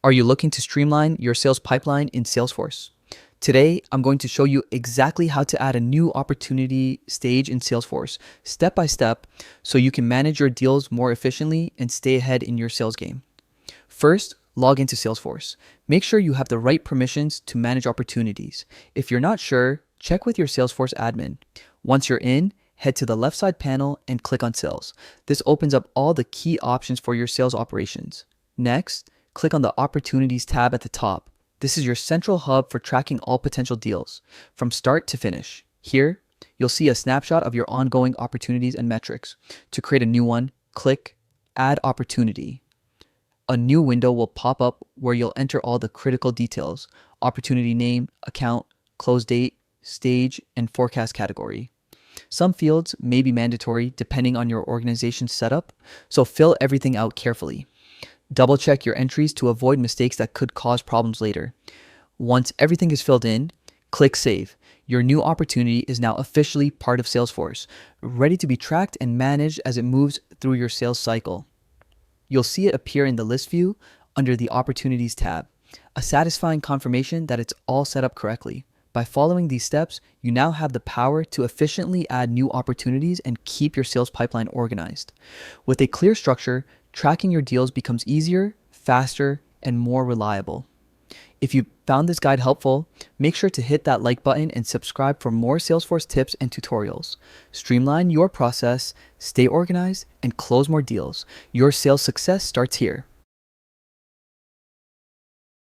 Are you looking to streamline your sales pipeline in Salesforce? Today, I'm going to show you exactly how to add a new opportunity stage in Salesforce, step by step, so you can manage your deals more efficiently and stay ahead in your sales game. First, log into Salesforce. Make sure you have the right permissions to manage opportunities. If you're not sure, check with your Salesforce admin. Once you're in, head to the left side panel and click on Sales. This opens up all the key options for your sales operations. Next, click on the Opportunities tab at the top. This is your central hub for tracking all potential deals, from start to finish. Here, you'll see a snapshot of your ongoing opportunities and metrics. To create a new one, click Add Opportunity. A new window will pop up where you'll enter all the critical details: opportunity name, account, close date, stage, and forecast category. Some fields may be mandatory depending on your organization's setup, so fill everything out carefully. Double check your entries to avoid mistakes that could cause problems later. Once everything is filled in, click Save. Your new opportunity is now officially part of Salesforce, ready to be tracked and managed as it moves through your sales cycle. You'll see it appear in the list view under the Opportunities tab, a satisfying confirmation that it's all set up correctly. By following these steps, you now have the power to efficiently add new opportunities and keep your sales pipeline organized. With a clear structure, tracking your deals becomes easier, faster, and more reliable. If you found this guide helpful, make sure to hit that like button and subscribe for more Salesforce tips and tutorials. Streamline your process, stay organized, and close more deals. Your sales success starts here.